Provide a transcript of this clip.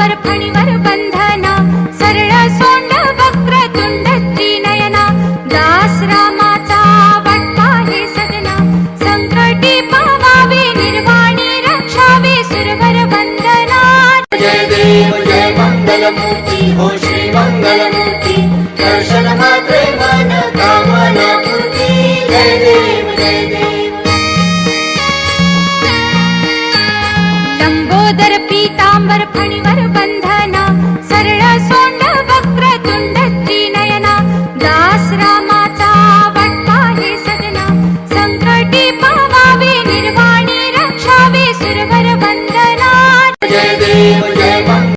पीतांबर फणीवर बंधना, सरळ सोंड वक्रतुंड त्रिनयना, दास रामाचा वाटपा हे सदना, संकटी पावावे निर्वाणी रक्षावे सुरवर वंदना। जय देव जय मंगलमूर्ती हो श्री मंगलमूर्ती, दर्शन मात्रे मन कामना पूर्ती। जय देव जय देव। लंबोदर पीतांबर फणीवर बंधना,